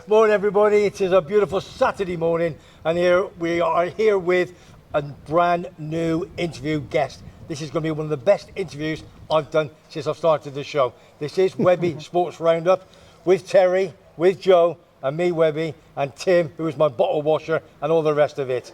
Morning, everybody. It is a beautiful Saturday morning, and here we are here with a brand new interview guest. This is going to be one of the best interviews I've done since I've started the show. This is Webby Sports Roundup with Terry, with Joe, and me, Webby, and Tim, who is my bottle washer, and all the rest of it.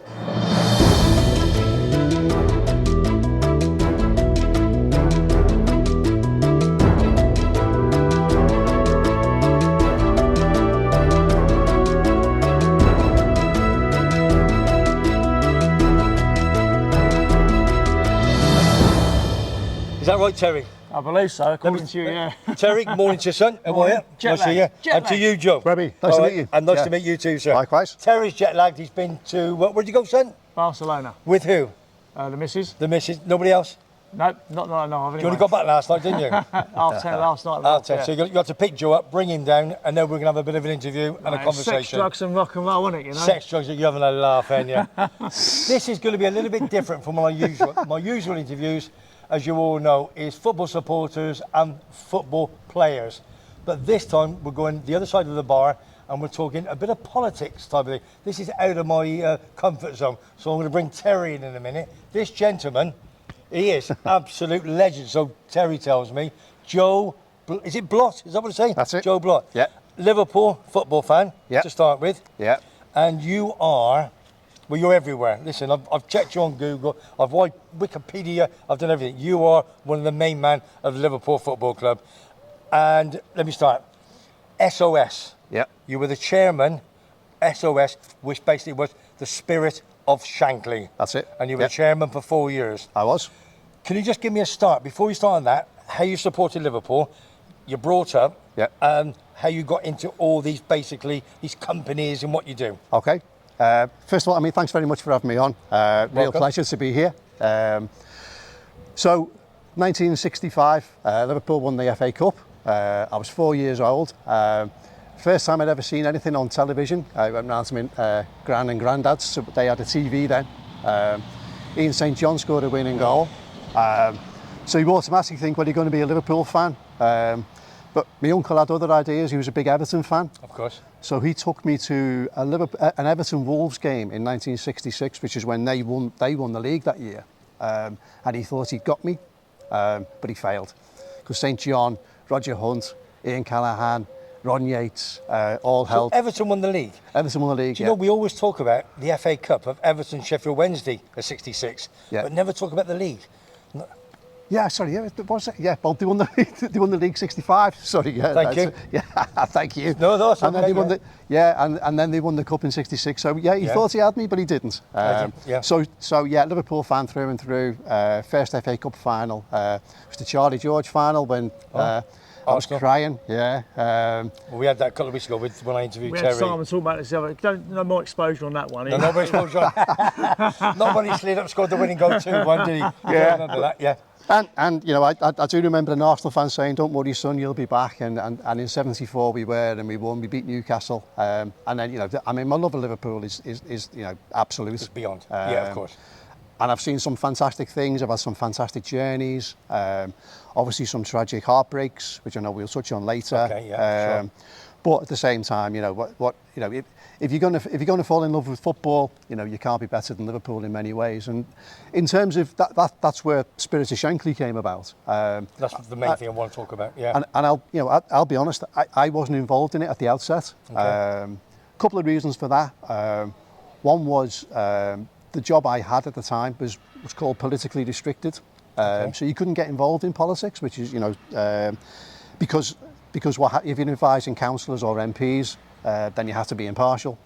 Is that right, Terry? I believe so, according to you, yeah. Terry, good morning to you, son. How are you? Jet Nice to see you. lag. And to you, Joe. Webby, nice to meet you. And nice to meet you too, sir. Likewise. Terry's jet lagged. He's been to, where'd you go, son? Barcelona. With who? The missus? The missus. Nobody else? Nope, not that I know of anyway. You only got back last night, didn't you? Half 10 last night. Half 10. Yeah. So you got to pick Joe up, bring him down, and then we're going to have a bit of an interview and a conversation. Sex, drugs and rock and roll, isn't it, you know? Sex, drugs, you're having a laugh, ain't you? This is going to be a little bit different from my usual interviews, as you all know, is football supporters and football players. But this time we're going the other side of the bar and we're talking a bit of politics type of thing. This is out of my comfort zone. So I'm going to bring Terry in a minute. This gentleman, he is absolute legend. So Terry tells me, Joe, is it Blott? Is that what it's saying? That's it. Joe Blott. Yeah. Liverpool football fan, Yeah. to start with. Yeah. And you are, well, you're everywhere. Listen, I've checked you on Google, I've Wikipedia, I've done everything. You are one of the main men of Liverpool Football Club. And let me start. SOS. Yeah. You were the chairman, SOS, which basically was the spirit of Shankly. That's it. And you were Yeah. the chairman for 4 years. I was. Can you just give me a start, before you start on that, how you supported Liverpool, you brought up, Yeah. how you got into all these, basically, these companies and what you do? Okay. First of all, thanks very much for having me on. Real Welcome. pleasure to be here. So, 1965, Liverpool won the FA Cup. I was 4 years old. First time I'd ever seen anything on television. I went round to my gran and granddad's, so they had a TV then. Ian St John scored a winning goal. So you automatically think, well, you're going to be a Liverpool fan. But my uncle had other ideas. He was a big Everton fan. Of course. So he took me to an Everton Wolves game in 1966, which is when they won the league that year. And he thought he'd got me, but he failed. Because St John, Roger Hunt, Ian Callaghan, Ron Yates, all held. Everton won the league? Everton won the league, Do you know, we always talk about the FA Cup of Everton Sheffield Wednesday of 66, Yeah. but never talk about the league. Yeah, sorry, yeah, what was it? Yeah, well, they won the league 65. Sorry, yeah. Thank you. Yeah, thank you. No, that's and okay. then they won and then they won the cup in 66. So yeah, he thought he had me, but he didn't. Yeah. So yeah, Liverpool fan through and through. First FA Cup final. It was the Charlie George final when I was crying. Yeah. Well, we had that a couple of weeks ago when I interviewed We Terry. had Simon talk about this the other. No more exposure on that one. No, nobody scored. Not when he slid up, scored the winning goal 2-1, did he? Yeah. I remember that, yeah. And you know, I do remember an Arsenal fan saying, "Don't worry, son, you'll be back." And in '74 we were, and we won. We beat Newcastle. And then you know, my love of Liverpool is you know, absolute. It's beyond. Yeah, of course. And I've seen some fantastic things. I've had some fantastic journeys. Obviously some tragic heartbreaks, which I know we'll touch on later. Okay, yeah, sure. But at the same time, you know, what you know, if you're going to fall in love with football, you know, you can't be better than Liverpool in many ways. And in terms of that's where Spirit of Shankly came about. That's the main thing I want to talk about. Yeah. And I'll be honest, I wasn't involved in it at the outset. Okay. Couple of reasons for that. One was the job I had at the time was called politically restricted. So you couldn't get involved in politics, which is, you know, because if you're advising councillors or MPs, then you have to be impartial.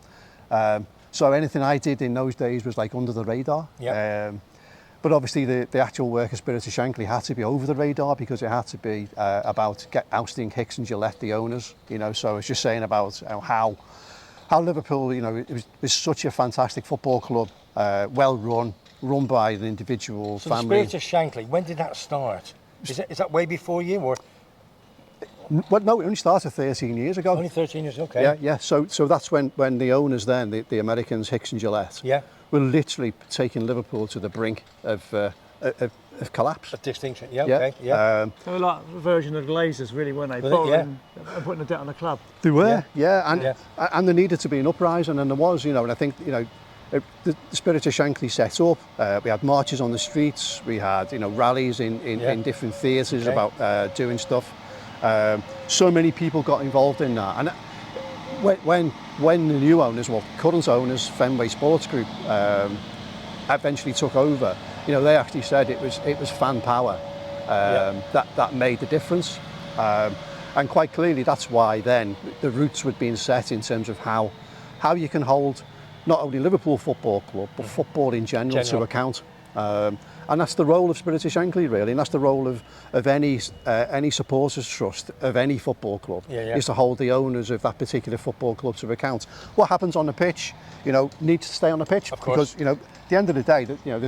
So anything I did in those days was like under the radar. Yeah. But obviously the actual work of Spirit of Shankly had to be over the radar because it had to be about ousting Hicks and Gillette, the owners. You know, so it's just saying about how Liverpool, you know, it was such a fantastic football club, well run by an individual So family. the Spirit of Shankly, when did that start? Is that way before you, or? Well, no, it only started 13 years ago. Only 13 years, okay. Yeah. So that's when the owners then, the Americans, Hicks and Gillette, Yeah. were literally taking Liverpool to the brink of of collapse. A distinction, yeah, okay, They were like a version of the Glazers, really, weren't they? Were they? Borrowing and putting the debt on the club. They were, Yeah. and there needed to be an uprising, and there was, you know, and I think, you know, the spirit of Shankly set up. We had marches on the streets, we had, you know, rallies in different theatres about doing stuff. So many people got involved in that, and when the new owners, well, current owners, Fenway Sports Group, eventually took over, you know, they actually said it was fan power that made the difference, and quite clearly that's why then the roots were being set in terms of how you can hold not only Liverpool Football Club but football in general to account. And that's the role of Spirit of Shankly, really, and that's the role of any supporters trust of any football club, is to hold the owners of that particular football club to account. What happens on the pitch, you know, needs to stay on the pitch, because, you know, at the end of the day, you know,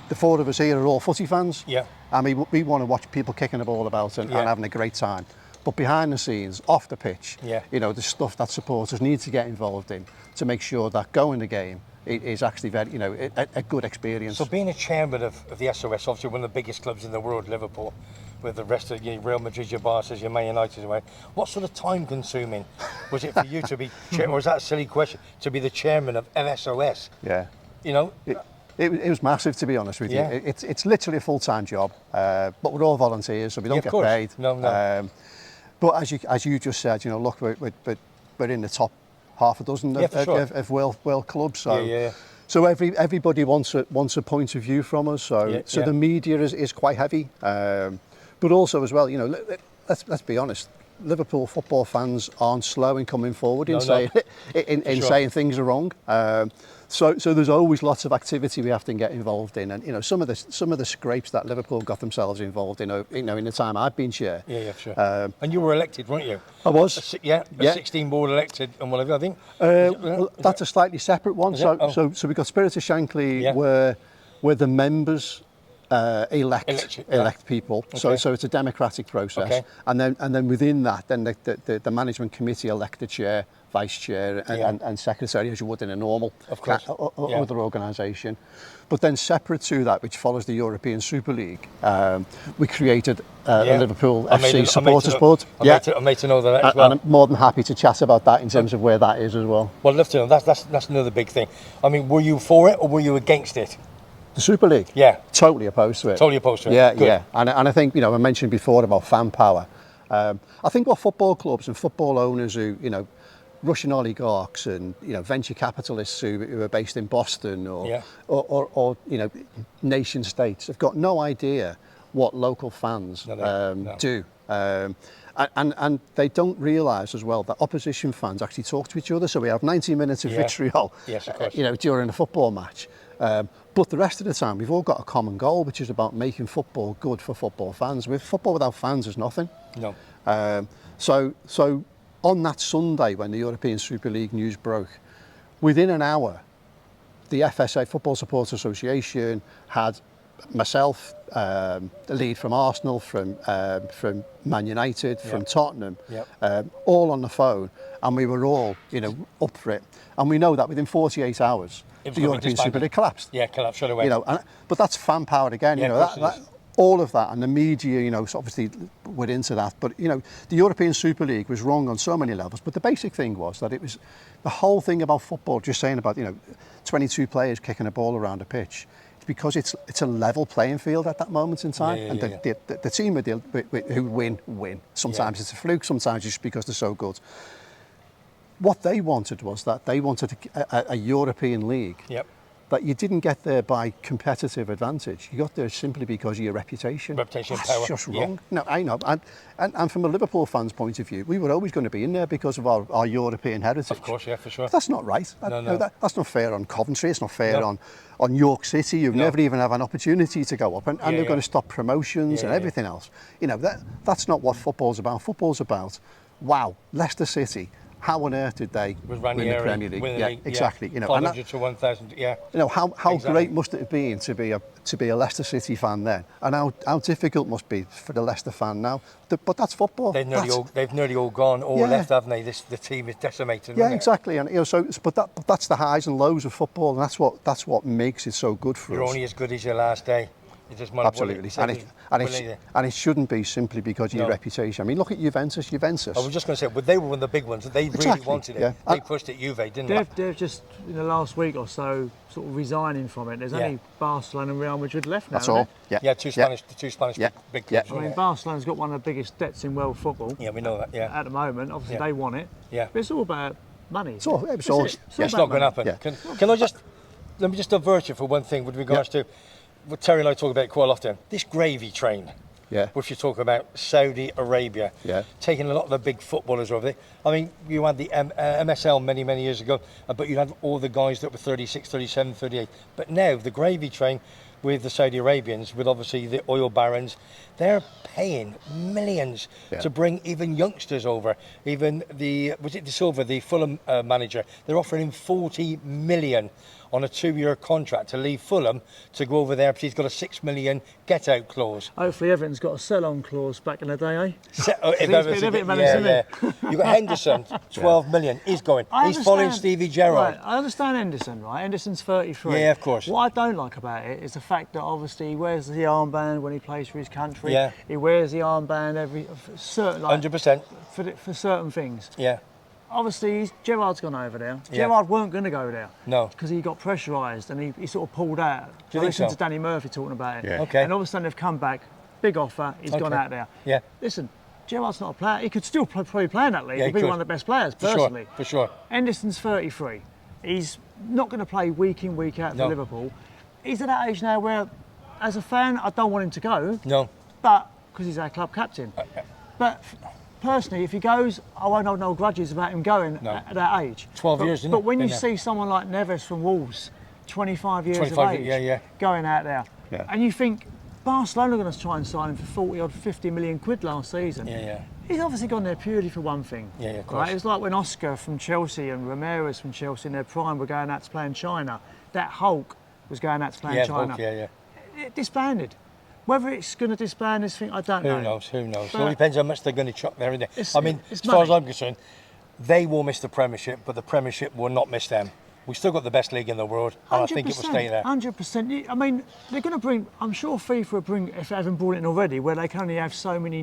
the four of us here are all footy fans. I mean, we want to watch people kicking the ball about and having a great time. But behind the scenes, off the pitch, you know, the stuff that supporters need to get involved in to make sure that going the game is actually very, you know, a good experience. So being a chairman of the SOS, obviously one of the biggest clubs in the world, Liverpool, with the rest of your Real Madrid, your Barca's, your Man United away, what sort of time consuming was it for you to be, or is that a silly question, to be the chairman of LSOS? You know? It was massive, to be honest with you. It's literally a full-time job, but we're all volunteers, so we don't get paid. No. But as you just said, you know, look, we're in the top half a dozen of world clubs. So so everybody wants a point of view from us. So the media is quite heavy, but also as well, you know, let's be honest. Liverpool football fans aren't slow in coming forward in saying things are wrong. So there's always lots of activity we have to get involved in, and you know, some of the scrapes that Liverpool got themselves involved in, you know, in the time I've been chair. Sure. And you were elected, weren't you? I was. 16 board elected and whatever, I think. Well, that's a slightly separate one. So we got Spirit of Shankly where the members elect people. So it's a democratic process, and then within that, then the management committee elect the chair, vice chair, and secretary, as you would in a normal other organisation. But then separate to that, which follows the European Super League, we created a Liverpool FC supporters board. I'm made to know that as well. And I'm more than happy to chat about that in terms of where that is as well. Well, love to know. That's another big thing. I mean, were you for it or were you against it? The Super League? Totally opposed to it. Totally opposed to it. Yeah. And I think, you know, I mentioned before about fan power. I think what football clubs and football owners who, you know, Russian oligarchs and, you know, venture capitalists who are based in Boston or you know, nation states have got no idea what local fans do. And they don't realise as well that opposition fans actually talk to each other. So we have 90 minutes of vitriol, you know, during a football match. But the rest of the time, we've all got a common goal, which is about making football good for football fans. With football without fans is nothing. So on that Sunday, when the European Super League news broke, within an hour, the FSA, Football Supporters Association, had myself, the lead from Arsenal, from Man United, from Tottenham, all on the phone, and we were all, you know, up for it. And we know that within 48 hours, the European Super League collapsed. Collapsed straight away. You know, but that's fan power again. You know, that all of that, and the media, you know, so obviously we're into that. But you know, the European Super League was wrong on so many levels. But the basic thing was that it was the whole thing about football. Just saying about, you know, 22 players kicking a ball around a pitch. It's because it's a level playing field at that moment in time, and the team who win. Sometimes it's a fluke. Sometimes it's just because they're so good. What they wanted was that they wanted a European league that you didn't get there by competitive advantage. You got there simply because of your reputation. Reputation, That's power. just wrong. No, I know. And from a Liverpool fan's point of view, we were always going to be in there because of our European heritage. Of course, for sure. But that's not right. That's not fair on Coventry. It's not fair on York City. You've never even have an opportunity to go up, and they're going to stop promotions and everything else. You know, that's not what football's about. Football's about, wow, Leicester City. How on earth did they win the Premier League? Exactly. You know, 500 to 1,000. You know, how great must it have been to be a Leicester City fan then, and how difficult must be for the Leicester fan now. But that's football. They've nearly all gone, left, haven't they? The team is decimated. Exactly. And you know, but that's the highs and lows of football, and that's what makes it so good for us. You're only as good as your last day. It's just money. Absolutely. And it shouldn't be simply because of your reputation. I mean, look at Juventus. I was just going to say, but they were one of the big ones. They really wanted it. They pushed it, Juve, didn't they? They've just, in the last week or so, sort of resigning from it. There's only Barcelona and Real Madrid left now. That's all. Yeah, two Spanish big clubs. I mean, Barcelona's got one of the biggest debts in world football. Yeah, we know that. Yeah. At the moment, obviously they want it. Yeah. But it's all about money. It's not going to happen. Yeah. Can I just let me just divert you for one thing with regards to what Terry and I talk about quite often. This gravy train. Yeah. Which you talk about Saudi Arabia. Yeah. Taking a lot of the big footballers over there. I mean, you had the MSL many years ago, but you had all the guys that were 36, 37, 38. But now the gravy train with the Saudi Arabians, with obviously the oil barons, they're paying millions to bring even youngsters over. Even the Silva, the Fulham manager, they're offering him 40 million on a 2-year contract to leave Fulham to go over there because he's got a 6 million get-out clause. Hopefully Everton's got a sell-on clause back in the day, eh? You've got Henderson, 12 million. He's going. He's following Stevie Gerrard. Right, I understand Henderson, right? Henderson's 33. Yeah, of course. What I don't like about it is the fact that obviously he wears the armband when he plays for his country. Yeah. He wears the armband certain 100%. For certain things. Yeah. Obviously, Gerrard's gone over there. Yeah. Gerrard weren't going to go there. No. Because he got pressurised and he sort of pulled out. Do you think so? I listened to Danny Murphy talking about it. Yeah. Okay. And all of a sudden they've come back, big offer, he's gone out there. Yeah. Listen, Gerrard's not a player. He could still probably play in that league. Yeah, He'd be one of the best players, personally. For sure. Henderson's 33. He's not going to play week in, week out for Liverpool. He's at that age now where, as a fan, I don't want him to go. No. But, because he's our club captain. But personally, if he goes, I won't hold no grudges about him going at that age. 12 years, isn't it? But when you see someone like Neves from Wolves, 25 years of age, going out there, and you think, Barcelona are going to try and sign him for 40 or 50 million quid last season. Yeah. He's obviously gone there purely for one thing. Yeah, of course. Right? It's like when Oscar from Chelsea and Ramirez from Chelsea in their prime were going out to play in China. That Hulk was going out to play in China. Hulk, yeah. It disbanded. Whether it's going to disband this thing, I don't know. Who knows? It all depends how much they're going to chuck there, isn't it? I mean, as money. far as I'm concerned, they will miss the Premiership, but the Premiership will not miss them. We've still got the best league in the world, and I think it will stay there. 100%. I mean, they're going to bring, I'm sure FIFA will bring, if they haven't brought it in already, where they can only have so many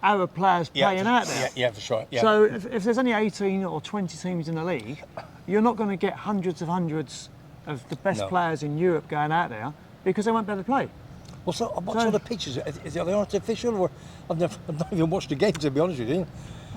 Arab players playing out there. Yeah, for sure. Yeah. So if there's only 18 or 20 teams in the league, you're not going to get hundreds of the best players in Europe going out there because they won't be able to play. Well, what sort of pitches? Are they artificial, or I've not even watched the game, to be honest with you.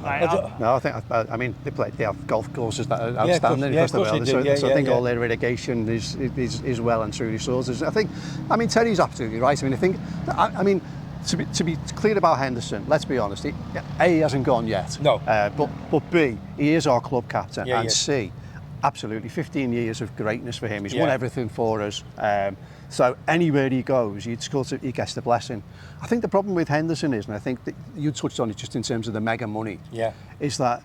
No, I mean they have golf courses that are outstanding across the world. So I think all their irrigation is well and truly sorted. I mean Terry's absolutely right. I mean to be clear about Henderson, let's be honest. He hasn't gone yet. No. But B, he is our club captain, and yes. C, absolutely 15 years of greatness for him. He's won everything for us. So anywhere he goes, he gets the blessing. I think the problem with Henderson is, and I think that you touched on it just in terms of the mega money, is that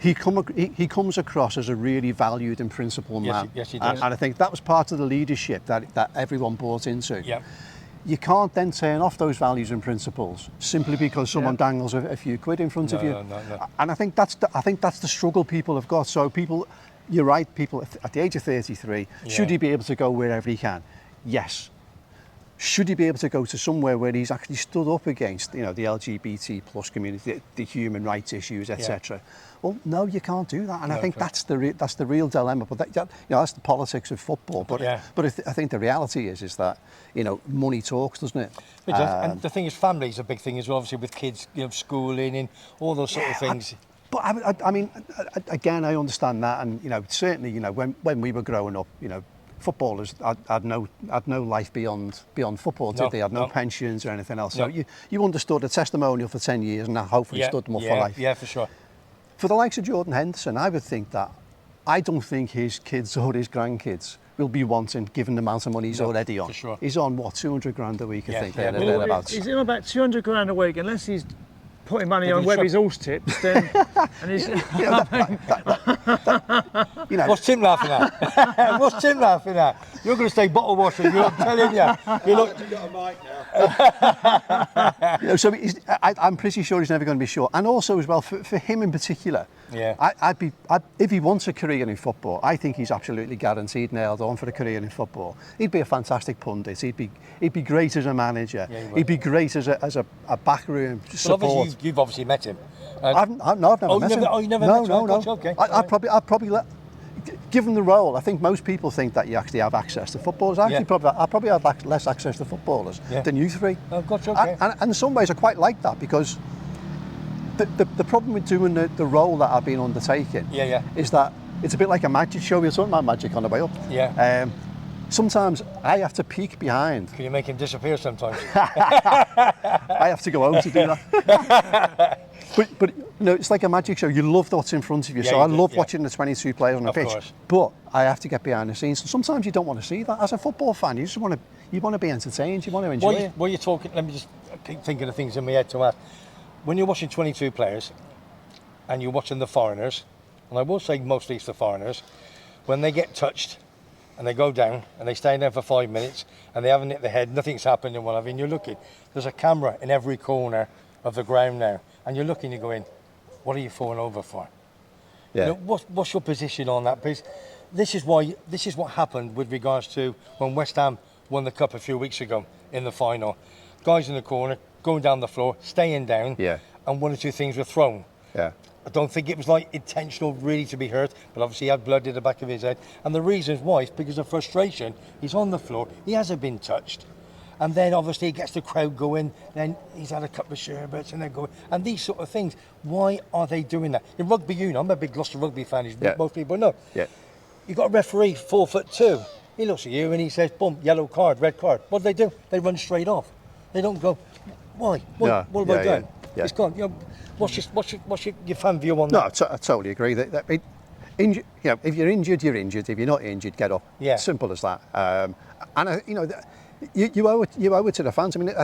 he comes across as a really valued and principled man. Yes, he does. And I think that was part of the leadership that everyone bought into. Yeah. You can't then turn off those values and principles simply because someone dangles a few quid in front of you. No. And I think that's the struggle people have got. So you're right, people at the age of 33, should he be able to go wherever he can? Yes. Should he be able to go to somewhere where he's actually stood up against, the LGBT plus community, the human rights issues, etc.? Well, no, you can't do that, and I think that's the real dilemma. But that's the politics of football. But I think the reality is that money talks, doesn't it? And the thing is, family is a big thing as well. Obviously, with kids, schooling and all those sort of things. But I mean, again, I understand that, and certainly, when we were growing up, footballers had no life beyond football, did they? Had no pensions or anything else. So you understood a testimonial for 10 years, and that hopefully stood them up for life. Yeah, for sure. For the likes of Jordan Henderson, I would think that I don't think his kids or his grandkids will be wanting, given the amount of money he's already on. For sure. He's on what, 200 grand a week, I think. He's in about 200 grand a week, unless he's putting money on WEBBY'S horse tips, then. And he's, You know, what's Tim laughing at? What's Tim laughing at? You're going to stay bottle washing. I'm telling you. You look. Got a mic now. You know, so I'm pretty sure he's never going to be short. And also as well for him in particular. Yeah. If he wants a career in football, I think he's absolutely guaranteed nailed on for a career in football. He'd be a fantastic pundit. He'd be great as a manager. Yeah, he'd be great as a backroom support. Well, obviously you've obviously met him. I've never met him. Oh, you never met him? No. Okay. I'd probably let. Given the role, I think most people think that you actually have access to footballers. I probably have less access to footballers than you three. Oh, gotcha, okay. And in some ways, I quite like that because the problem with doing the role that I've been undertaking is that it's a bit like a magic show. We were talking about magic on the way up. Yeah. Sometimes I have to peek behind. Can you make him disappear sometimes? I have to go home to do that. But you know, it's like a magic show. You love what's in front of you. So I love watching the 22 players on the pitch. Course. But I have to get behind the scenes. So sometimes you don't want to see that. As a football fan, you just want to be entertained. You want to enjoy it. While you're talking, let me just keep thinking of things in my head to ask. When you're watching 22 players and you're watching the foreigners, and I will say mostly it's the foreigners, when they get touched and they go down and they stay down for 5 minutes and they haven't hit the head, nothing's happened and what have you, and you're looking, there's a camera in every corner of the ground now, and you're looking, you're going, what are you falling over for? Yeah. You know, what's your position on that? Because this is what happened with regards to when West Ham won the cup a few weeks ago in the final. Guys in the corner, going down the floor, staying down, and one or two things were thrown. Yeah. I don't think it was like intentional really to be hurt, but obviously he had blood in the back of his head. And the reasons why is because of frustration. He's on the floor, he hasn't been touched. And then obviously he gets the crowd going, then he's had a couple of sherbets and then going. And these sort of things, why are they doing that? In rugby union, I'm a big Gloucester rugby fan, as most people know. Yeah. You've got a referee, 4'2". He looks at you and he says, boom, yellow card, red card. What do? They run straight off. They don't go, why? What have I done? Yeah. It's gone. You know, what's your fan view on that? No, I totally agree. You know, if you're injured, you're injured. If you're not injured, get up. Yeah. Simple as that. And you know, you owe it to the fans. I mean,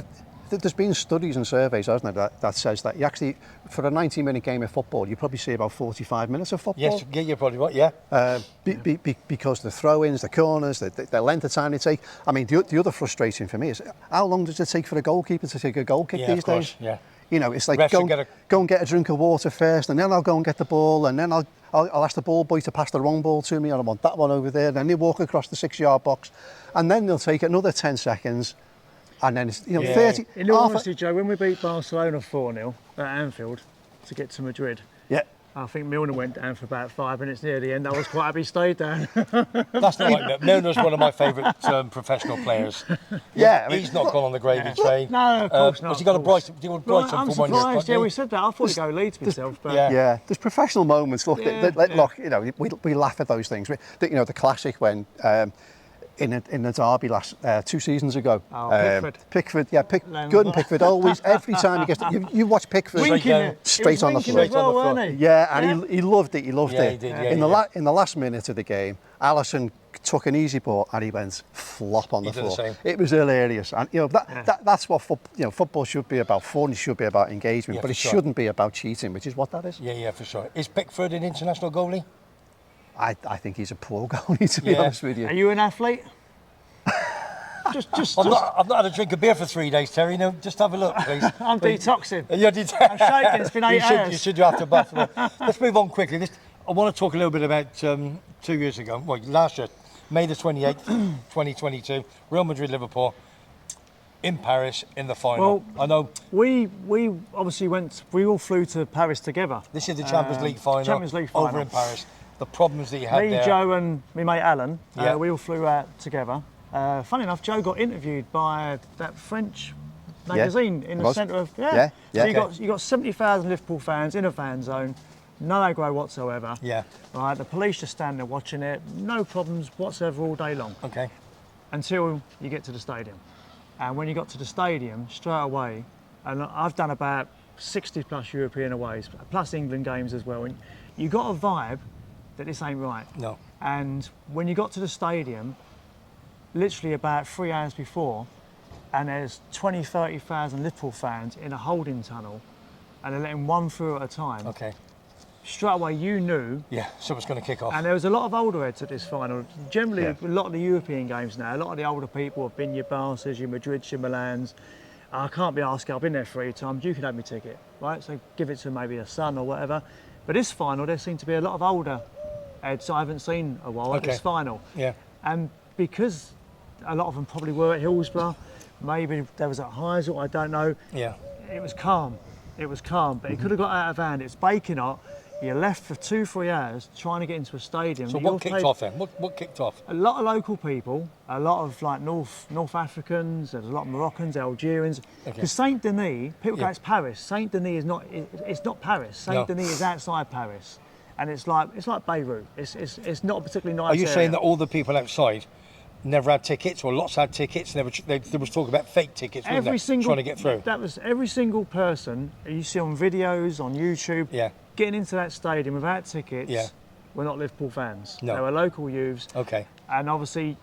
there's been studies and surveys, hasn't there, that says that you actually, for a 90-minute game of football, you probably see about 45 minutes of football. Yes, you're probably right. Yeah. Because the throw-ins, the corners, the length of time they take. I mean, the other frustrating for me is how long does it take for a goalkeeper to take a goal kick these days? Yeah. You know, it's like go and get a drink of water first, and then I'll go and get the ball, and then I'll ask the ball boy to pass the wrong ball to me, and I want that one over there. Then they walk across the 6-yard box, and then they'll take another 10 seconds, and then it's 30. In all honesty, Joe, when we beat Barcelona 4-0 at Anfield to get to Madrid, I think Milner went down for about 5 minutes near the end. I was quite happy he stayed down. That's not right. Milner's one of my favourite professional players. Yeah, he's not gone on the gravy train. No, of course not. Has he got a Brighton I'm for 1 year? surprised. Yeah, we said that. I thought he'd go Leeds myself. But yeah, there's professional moments. Look, look, you know, we laugh at those things. You know, the classic when. In the derby 2 seasons ago. Pickford. Gordon Pickford always, every time he gets you watch Pickford straight on the floor. Well, weren't he? Yeah, and he loved it. He loved it. He did, in the last minute of the game, Alisson took an easy ball and he went flop on the floor. It was hilarious, and you know that's what football should be about. Fun should be about engagement, but it shouldn't be about cheating, which is what that is. Yeah, for sure. Is Pickford an international goalie? I think he's a poor goalie, to be honest with you. Are you an athlete? I've not had a drink of beer for 3 days, Terry. No, just have a look, please. I'm detoxing. You're I'm shaking. It's been 8 hours. You should do after bath. Let's move on quickly. I want to talk a little bit about 2 years ago. Well, last year, May the 28th, 2022, Real Madrid-Liverpool in Paris in the final. Well, I know we obviously we all flew to Paris together. This is the Champions League final. Over in Paris. The problems that you had there. Me, Joe, and my mate Alan, we all flew out together. Funny enough, Joe got interviewed by that French magazine in the centre of. So you got 70,000 Liverpool fans in a fan zone, no aggro whatsoever. Yeah. Right, the police just stand there watching it, no problems whatsoever all day long. Okay. Until you get to the stadium, and when you got to the stadium, straight away, and I've done about 60 plus European aways, plus England games as well, and you got a vibe that this ain't right. No. And when you got to the stadium, literally about 3 hours before, and there's 20-30,000 Liverpool fans in a holding tunnel, and they're letting one through at a time. Okay. straight away you knew. Yeah, someone's going to kick off. And there was a lot of older heads at this final. Generally, a lot of the European games now, a lot of the older people have been your Barca's, your Madrids, your Milans. I can't be asking, I've been there 3 times, you can have my ticket, right? So give it to maybe a son or whatever. But this final, there seemed to be a lot of older heads I haven't seen a while at this final. Yeah. And because a lot of them probably were at Hillsborough, maybe there was at Heysel, I don't know. Yeah. It was calm. It was calm, but it could have got out of hand. It's baking hot. You're left for 2-3 hours trying to get into a stadium. So what kicked off then? What kicked off? A lot of local people, a lot of like North Africans, there's a lot of Moroccans, Algerians. Because Saint Denis, people go, it's Paris. Saint Denis is not. It's not Paris. Saint Denis is outside Paris, and it's like Beirut. It's not a particularly nice. Are you area. saying that all the people outside never had tickets, or lots had tickets? There was talk about fake tickets, wasn't there, trying to get through. That was every single person you see on videos on YouTube. Yeah. Getting into that stadium without tickets, were not Liverpool fans. No. They were local youths. Okay. And obviously,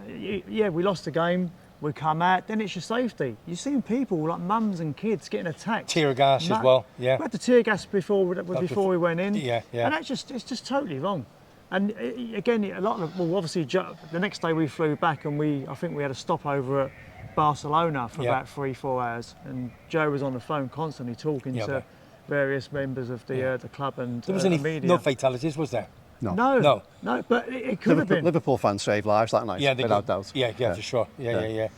yeah, we lost the game. We come out, then it's your safety. You're seeing people like mums and kids getting attacked. Tear gas as well. Yeah. We had the tear gas before we went in. Yeah, yeah. And it's just totally wrong. And again, a lot of obviously the next day we flew back and I think we had a stopover at Barcelona for about 3-4 hours, and Joe was on the phone constantly talking to various members of the club and there was the media. No fatalities, was there? No, but it could have been. Liverpool fans saved lives that night, without doubt. Yeah, for sure. Yeah.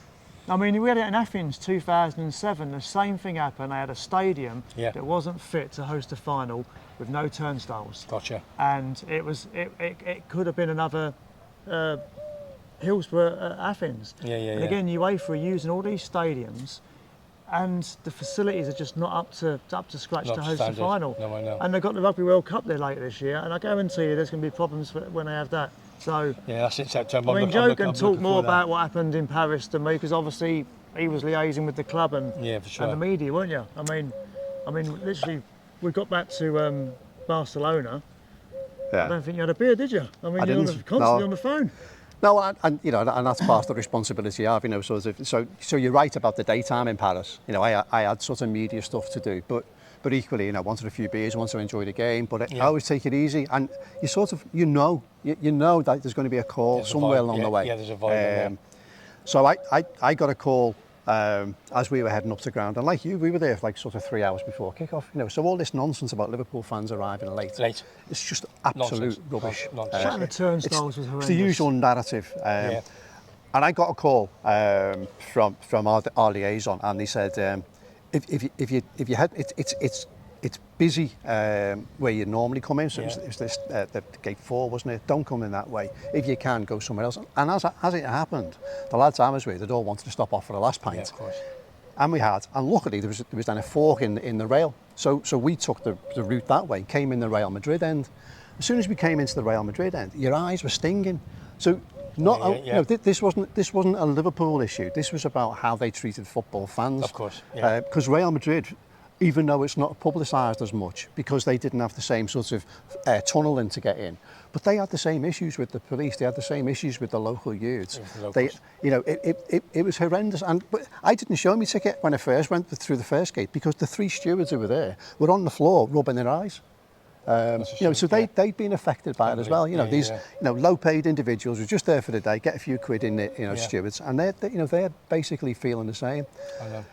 I mean, we had it in Athens 2007. The same thing happened. They had a stadium that wasn't fit to host a final with no turnstiles. Gotcha. And it could have been another Hillsborough Athens. And again, UEFA are using all these stadiums, and the facilities are just not up to scratch to host the final. No, I know. And they've got the Rugby World Cup there later this year, and I guarantee you there's going to be problems when they have that. So yeah, that's in September. I mean, Joe can talk more about what happened in Paris than me, because obviously he was liaising with the club and for sure. and the media, weren't you? I mean, literally, we got back to Barcelona. I don't think you had a beer, did you? I mean, you're constantly on the phone. No, and that's part of the responsibility I have, so you're right about the daytime in Paris. I had sort of media stuff to do, but equally, wanted a few beers, wanted to enjoy the game, but I always take it easy, and you sort of, you know that there's going to be a call somewhere along the way. Yeah, there's a vibe. So I got a call as we were heading up to ground, and like you, we were there for like sort of 3 hours before kickoff. So all this nonsense about Liverpool fans arriving late, it's just absolute rubbish. Shutting the turnstiles was horrendous. It's the usual narrative. And I got a call from our liaison, and they said, if you had it's busy where you normally come in. So it's this the gate 4, wasn't it? Don't come in that way. If you can, go somewhere else. And as it happened, the lads I was with, they'd all wanted to stop off for the last pint. Yeah, of course. And we had, and luckily there was then a fork in the rail. So we took the route that way, came in the Real Madrid end. As soon as we came into the Real Madrid end, your eyes were stinging. So this wasn't a Liverpool issue. This was about how they treated football fans. Of course, because Real Madrid, even though it's not publicised as much, because they didn't have the same sort of tunnel in to get in, but they had the same issues with the police. They had the same issues with the local youths. It was horrendous. But I didn't show my ticket when I first went through the first gate, because the 3 stewards who were there were on the floor rubbing their eyes. So they'd been affected by it as well. These low-paid individuals who were just there for the day, get a few quid in the stewards, and they're basically feeling the same. I know.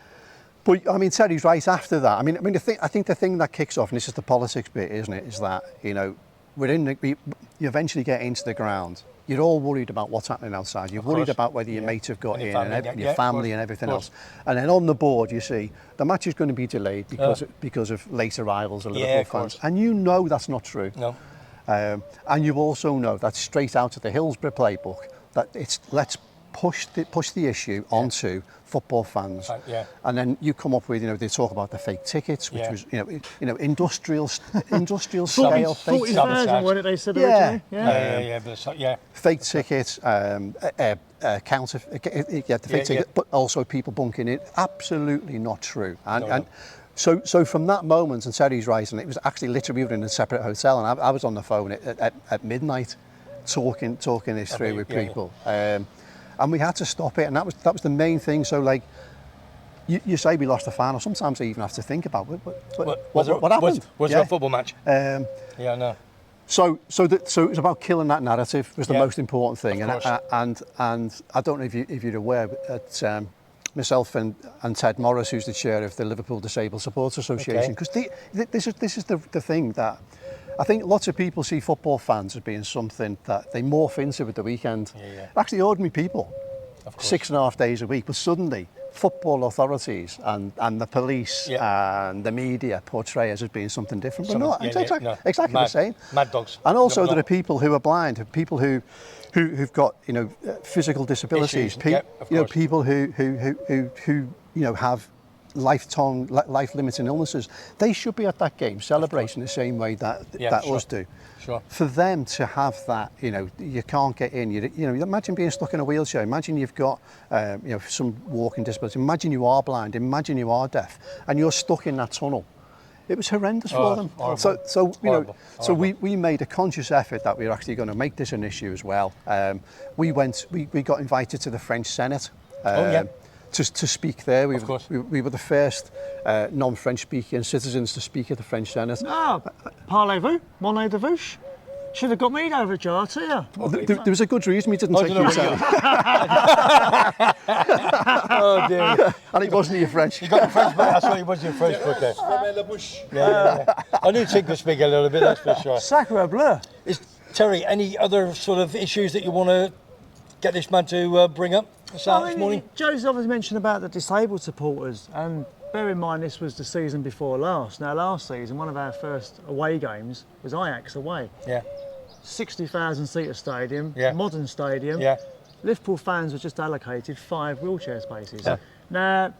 But I mean, Terry's right after that. I think the thing that kicks off, and this is the politics bit, isn't it? Is that you eventually get into the ground. You're all worried about what's happening outside. You're worried about whether your mates have got in, and your family and everything else. And then on the board, you see the match is going to be delayed because of late arrivals of Liverpool fans, and you know that's not true. No. And you also know that straight out of the Hillsborough playbook, that it's let's push the issue onto football fans, and then you come up with they talk about the fake tickets, which was industrial scale fake 40,000, what did they said originally? Fake tickets, counter the fake ticket, but also people bunking it. Absolutely not true. And so from that moment, and Terry's right, and it was actually literally we were in a separate hotel, and I was on the phone at midnight talking this through with people. And we had to stop it, and that was the main thing. So you say we lost the final. Sometimes I even have to think about what happened. Was there a football match? Yeah, I know. So it was about killing that narrative was the most important thing, and I don't know if you're aware that myself and Ted Morris, who's the chair of the Liverpool Disabled Supporters Association, because this is the thing that I think lots of people see football fans as being something that they morph into at the weekend. Actually, ordinary people, 6.5 days a week, but suddenly football authorities and the police and the media portray us as being something different. But exactly the same. Mad dogs. And also there are people who are blind, people who've got physical disabilities, people who have life-limiting illnesses. They should be at that game celebrating the same way that us do. Sure. For them to have that, you can't get in. Imagine being stuck in a wheelchair. Imagine you've got, some walking disability. Imagine you are blind. Imagine you are deaf, and you're stuck in that tunnel. It was horrendous for them. Horrible. So we made a conscious effort that we were actually going to make this an issue as well. We got invited to the French Senate. To speak there. We were the first non-French speaking citizens to speak at the French Senate. Ah, parlez-vous, monnaie de vouche? Should have got me over a jar to you. Well, there was a good reason we didn't take you Senate. Oh dear. And it wasn't your French. You got the French book, that's what it was, your French book there. I knew Tig could speak a little bit, that's for sure. Sacre bleu. Terry, any other sort of issues that you want to get this man to bring up this morning? Joe's obviously mentioned about the disabled supporters, and bear in mind this was the season before last. Now last season, one of our first away games was Ajax away. 60,000 seater stadium, modern stadium. Liverpool fans were just allocated 5 wheelchair spaces. Now,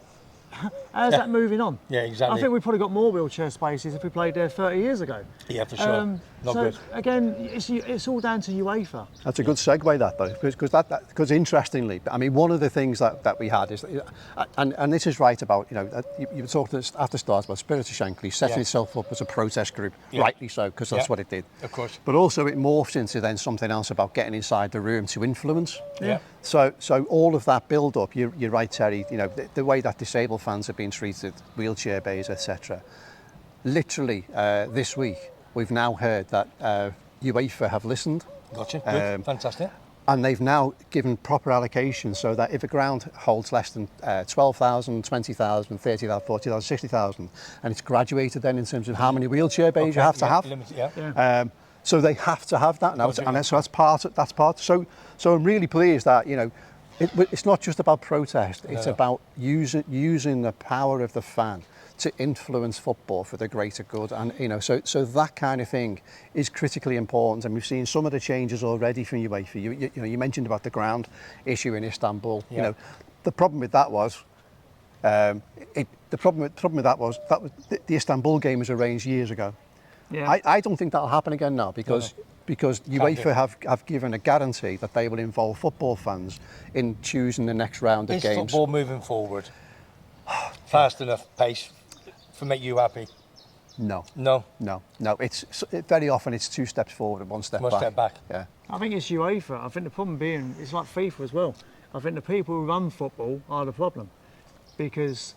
how's that moving on? Yeah, exactly. I think we probably got more wheelchair spaces if we played there 30 years ago. Yeah, for sure. Not good. Again, it's all down to UEFA. That's a good segue, that though, because interestingly, I mean, one of the things that we had is, and this is right about, you were talking at the start about Spirit of Shankly setting itself up as a protest group, rightly so, because that's what it did. Of course. But also it morphs into then something else about getting inside the room to influence. So all of that build-up, you're right, Terry. The way that disabled fans have been treated, wheelchair bays, etc. Literally, this week we've now heard that UEFA have listened. Gotcha. Good. Fantastic. And they've now given proper allocations so that if a ground holds less than 12,000, 20,000, 30,000, 40,000, 60,000, and it's graduated then in terms of how many wheelchair bays you have to have. Limited, so they have to have that now, and so that's part. So I'm really pleased that it's not just about protest; it's about using the power of the fan to influence football for the greater good, and so that kind of thing is critically important. And we've seen some of the changes already from UEFA. You mentioned about the ground issue in Istanbul. The problem with that was. The problem with that was the Istanbul game was arranged years ago. I don't think that'll happen again now because UEFA have given a guarantee that they will involve football fans in choosing the next round of games. Is football moving forward fast enough pace to make you happy? No. It's very often it's 2 steps forward and 1 step back. 1 step back. Yeah. I think it's UEFA. I think the problem being it's like FIFA as well. I think the people who run football are the problem because.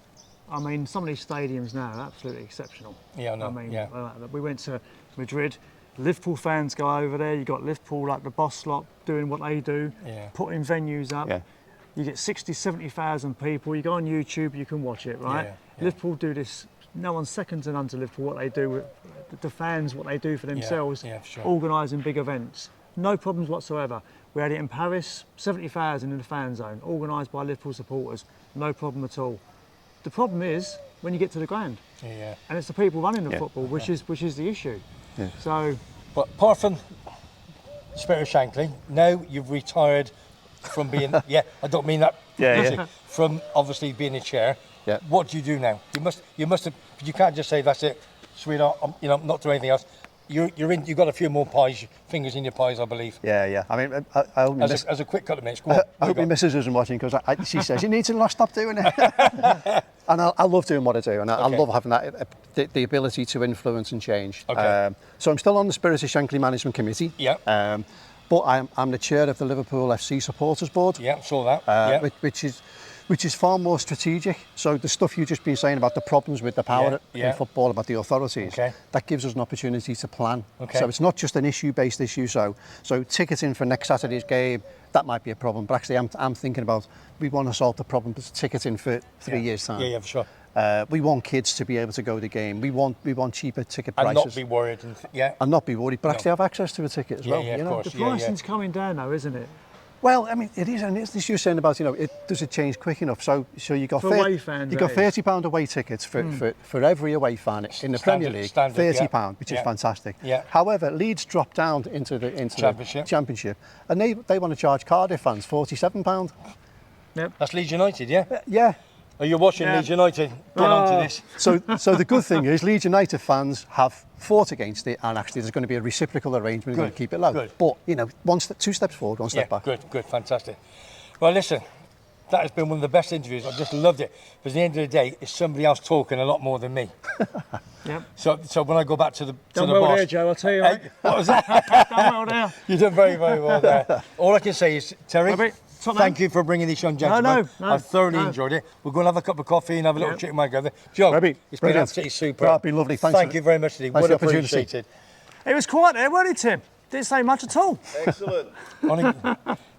I mean, some of these stadiums now are absolutely exceptional. Yeah, I know. I mean, we went to Madrid. Liverpool fans go over there. You got Liverpool, like the boss lot, doing what they do, putting venues up. You get 60, 70,000 people. You go on YouTube, you can watch it, right? Liverpool do this. No one's second to none to Liverpool. What they do with the fans, what they do for themselves, organising big events. No problems whatsoever. We had it in Paris, 70,000 in the fan zone, organised by Liverpool supporters. No problem at all. The problem is when you get to the ground, and it's the people running the football, which is the issue. So, but apart from Spirit of Shankly, now you've retired from being. I don't mean that. From obviously being a chair. What do you do now? You must have. You can't just say that's it, sweetheart. I'm not doing anything else. You're in. You've got a few more fingers in your pies, I believe. I mean, I hope as a quick couple of minutes. Go on, I hope my missus isn't watching because she says you need to stop doing it. And I love doing what I do, and I love having that the ability to influence and change. So I'm still on the Spirit of Shankly Management Committee. But I'm the chair of the Liverpool FC Supporters Board. Saw that. Which Which is far more strategic. So the stuff you've just been saying about the problems with the power in football, about the authorities, that gives us an opportunity to plan. So it's not just an issue-based issue. So ticketing for next Saturday's game, that might be a problem. But actually, I'm thinking about, we want to solve the problem of ticketing for 3 years' time. Yeah, for sure. We want kids to be able to go to the game. We want cheaper ticket prices. And not be worried. And not be worried, but actually have access to a ticket as well. Yeah, you of know? course. The pricing's coming down though, isn't it? Well, I mean, it is, and it's this you're saying about, does it change quick enough? So you got away fans, you got £30 away tickets for every away fan in the Premier League. £30, which is fantastic. Yeah. However, Leeds dropped down into the Championship, and they want to charge Cardiff fans £47. Yep. That's Leeds United, yeah. Yeah. Are you watching Leeds United? Get on to this. So the good thing is Leeds United fans have fought against it, and actually there's going to be a reciprocal arrangement to keep it low. Good. But two steps forward, one step back. Good, fantastic. Well, listen, that has been one of the best interviews. I just loved it. Because at the end of the day, it's somebody else talking a lot more than me. Yep. So when I go back to the Done the well boss, there, Joe. I'll tell you. Hey, what was that? Done well there. You've done very, very well there. All I can say is, Terry, thank you for bringing this young gentleman. No, I thoroughly enjoyed it. We're going to have a cup of coffee and have a little chicken mug over. Joe, Webby, it's been absolutely super. It's been lovely. Thank you very much indeed. Well appreciated. It was quiet there, wasn't it, Tim? Didn't say much at all. Excellent.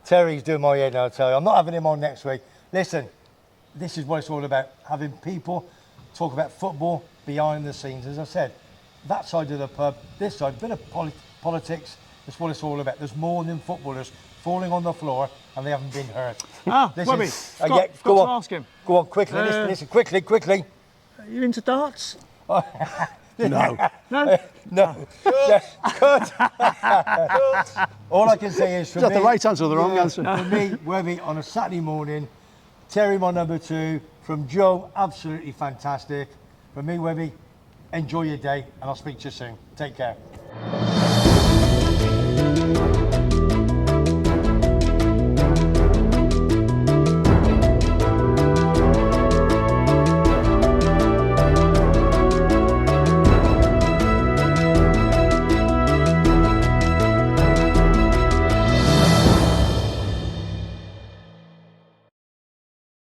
Terry's doing my head now, I tell you. I'm not having him on next week. Listen, this is what it's all about. Having people talk about football behind the scenes. As I said, that side of the pub, this side, a bit of politics. That's what it's all about. There's more than footballers falling on the floor and they haven't been hurt. Webby, forgot to ask him. Go on, quickly, listen, quickly. Are you into darts? No. No. Cut. All I can say is, for Is that me, the right answer or the wrong answer? For me, Webby, on a Saturday morning, Terry, my number 2, from Joe, absolutely fantastic. For me, Webby, enjoy your day, and I'll speak to you soon. Take care.